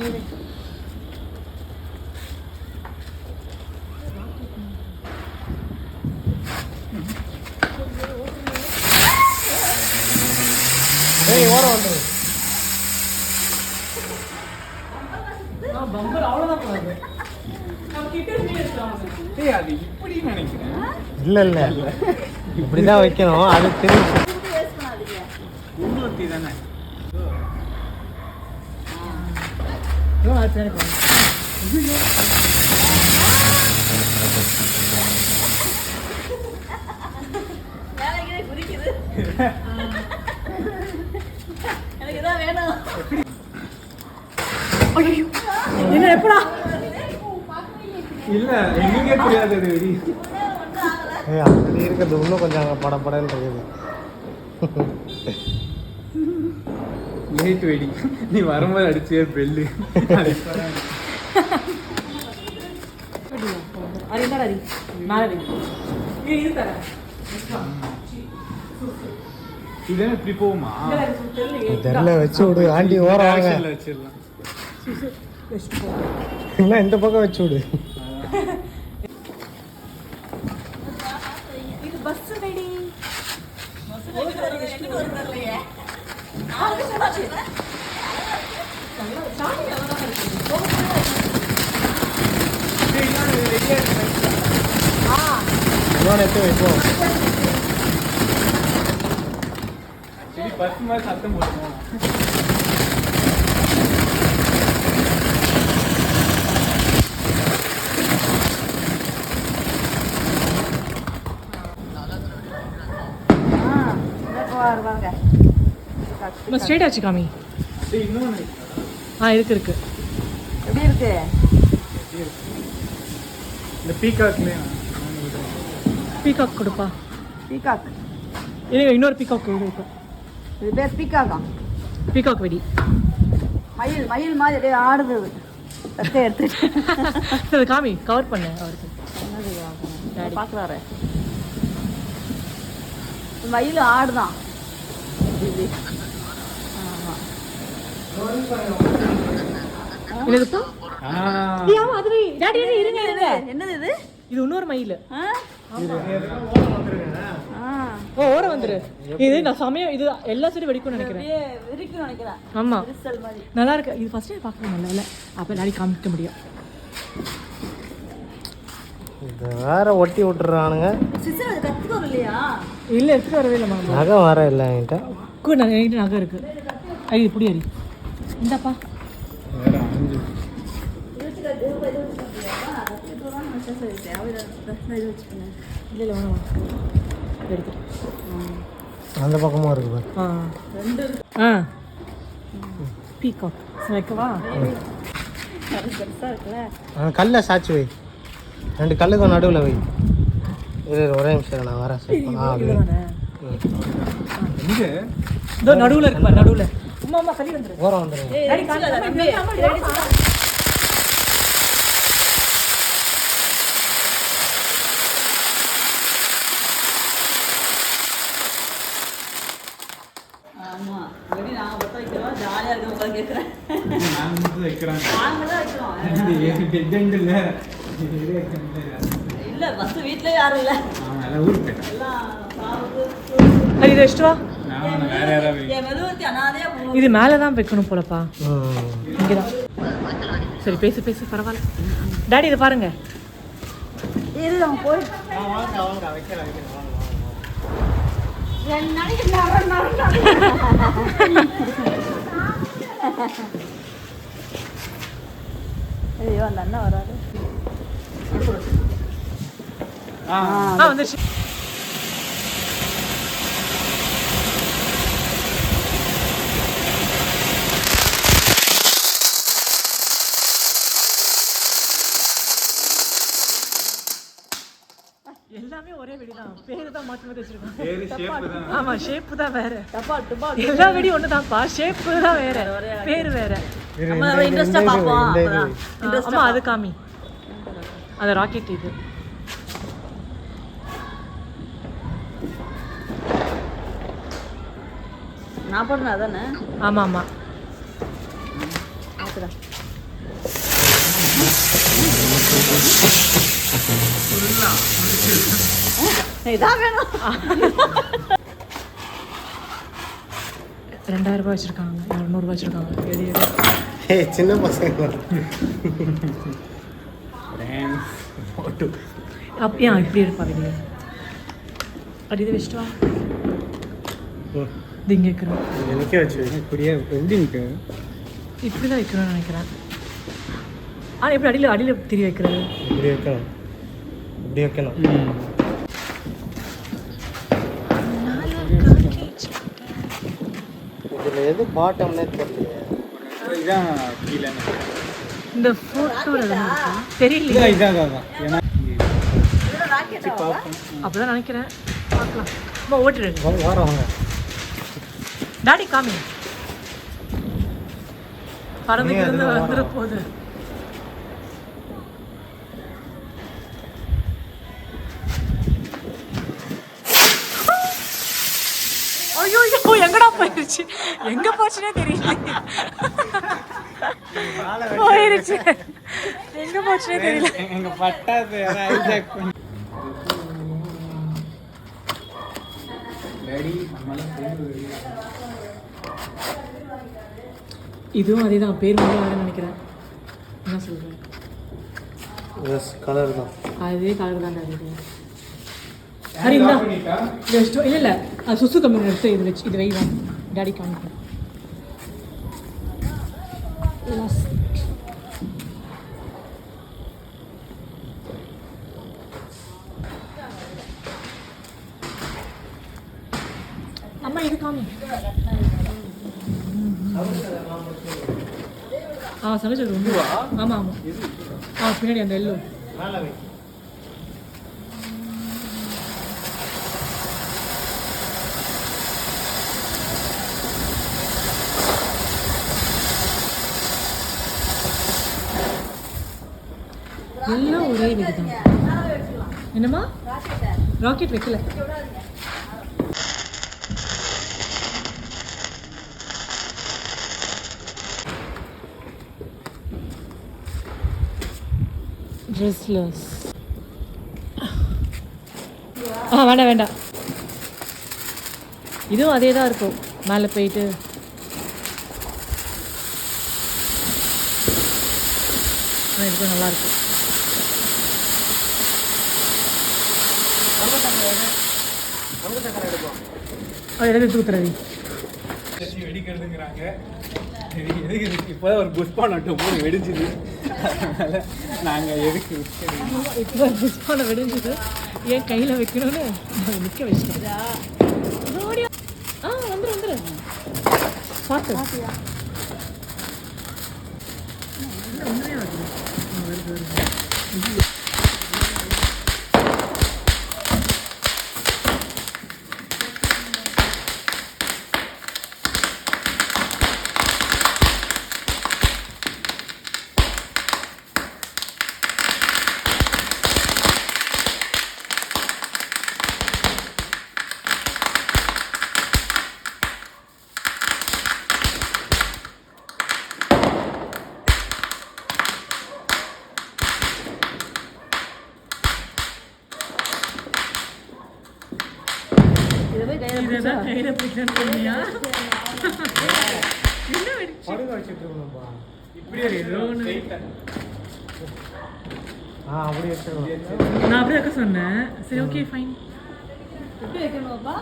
ஓரம் வந்து இல்ல இல்ல இப்படிதான் வைக்கணும். அது தெரியும். என்ன எப்படா இல்ல எங்களுக்கே தெரியாது. அப்படி இருக்கிறது இன்னும் கொஞ்சம் அங்கே படப்படன்னு இருக்குது. Late waiting. நீ வரும்போது அடிச்சே பெல்லு. இதெல்லாம் இப்படி போகுமா தெரியல. வச்சு விடு ஆண்டி ஓரம் வாங்க. வச்சிடலாம் இல்லை இந்த பக்கம் வச்சு விடு. இது பஸ் ரெடி. எடுத்து வைப்போம். பஸ் மாதிரி சத்தம் போடுவோம். ஸ்ட்ரெயிட் ஆச்சு காமி. இருக்கு இருக்கு. எப்படி இருக்கு? இந்த பீகாக்லயே பீகாக் கொடுப்பா. பீகாக் இல்லைங்க, இன்னொரு பீகாக் கொடுப்பா. இது பேர் பீகாக்கா? பீகாக் வெடி. மயில் மயில் மாதிரி அப்படியே ஆடுது. கத்தை எடுத்து காமி கவர் பண்ண அவருக்கு. பார்க்குறாரு. மயில் ஆடுதான். என்னது இது? இது இன்னொரு மயில். ஓரம் வந்துரு. இது நான் சமயம் இது எல்லா சைடும் வெடிக்கும் நினைக்கிறேன். ஆமா நல்லா இருக்கு. இது ஃபர்ஸ்ட் டைம் பார்க்கணும். நல்லா இல்லை அப்போ டாடி காமிக்க முடியும். இது வேற ஒட்டி விட்டுறானுங்க. இல்லை எடுத்துட்டு வரவே இல்லை. நகை வர இல்லை என்கிட்ட. என்கிட்ட நகை இருக்கு. இது இப்படி அடி இந்தாப்பா. இல்லை வேணாம் எடுத்து அந்த பக்கமும் இருக்கு. பீகாக் வைக்கவா? கல்லை சாச்சி வை. 2 கல்லுக்கும் நடுவில் வை. ஒரே நிமிஷம் நான் வரேன். நடுவில் இருக்குப்பா. நடுவில் அம்மா சரி வந்துரு. ஓரம் வந்துடுங்க. இது மேலதான் வைக்கணும் போலப்பா. இங்கதான். சரி பேசு பேசு பரவாயில்ல. டாடி இதை பாருங்க. போய் ஐயோ அந்த அண்ணா வராது. வந்துருச்சு. எல்லாமே ஒரே வெடி தான். பேரு தான் மாற்றி மாற்றி வச்சிருக்கோம். ஆமா ஷேப்பு தான் வேற. எல்லா வெடி ஒன்று தான்ப்பா. ஷேப்பு தான் வேற, பேரு வேற. இன்ட்ரெஸ்டா பாப்போம். ஆமா அது காமி. அது ராக்கெட். இது நான் போடுறேன் அதானே? ஆமா ஆமா. இதான் வேணும். 2000 ரூபாய் வச்சிருக்காங்க, 200 ரூபாய் வச்சிருக்காங்க. எது எது? ஏய் சின்ன பசங்க அப்படியா இப்படி இருப்பாங்க நீங்க. அப்படி இதை வச்சுட்டு வா. இது இங்கே வைக்கிறோம். எனக்கே வச்சு இப்படியே எப்படி இருக்கு? இப்படி தான் வைக்கணும்னு நினைக்கிறேன். ஆனால் எப்படி அடியில் அடியில் திரி வைக்கிறது? இப்படி வைக்கணும், இப்படி வைக்கணும். இதில் எது பாட்டம்னே தெரியல. இந்த ஃபோட்டோவில் தெரியல. அப்படிதான் நினைக்கிறேன். பார்க்கலாம். அம்மா ஓட்டுரு. வாரம் வாங்க. டாடி காமி. பறந்துக்கு இருந்து வந்துட போகுது. ஐயோ ஐயோ எங்கடா போயிருச்சு? எங்க போச்சுன்னே தெரியல. போயிருச்சு. எங்க போச்சுன்னே தெரியல. எங்க பட்டாது ஹைஜாக் பண்ணி இதுவும் அதே தான். பேர் மட்டும் வேறு நினைக்கிறேன். என்ன சொல்கிறேன்? கலர் தான், அதே கலர் தான். சரி இல்லை இல்லை, அது சுசு கம்பெனி எடுத்து இது வச்சு இது வைதான் டாடி காமிப்பேன். அம்மா இது காமி. சமைச்சது ரொம்ப. ஆமாம் ஆமாம். பின்னாடி அந்த எல்லோ எல்லாம் ஒரே வீடு தான். என்னம்மா? ராக்கெட் வைக்கல. ட்ரெஸ்லெஸ். வேண்டாம் வேண்டாம். இதுவும் அதே தான் இருக்கும். மேலே போயிட்டு இதுக்கும் நல்லாயிருக்கும். எடுத்து தூக்குறது வெடிக்கிறதுங்கிறாங்க. இப்போதான் ஒரு புஷ்பா நட்டு மூணு வெடிஞ்சுது. அதனால நாங்கள் எதுக்கு இப்போ புஷ்பான வெடிஞ்சது ஏன் கையில் வைக்கணும்னு நிற்க வச்சுட்டேன். வந்துடும் வந்துடும். பார்த்து கையில் பிடிக்கணும்னு சொன்னியா? இப்படியே அப்படி எடுத்துக்கலாம். நான் அப்படியே வைக்க சொன்னேன். சரி ஓகே ஃபைன். எப்படி வைக்கணும்ப்பா?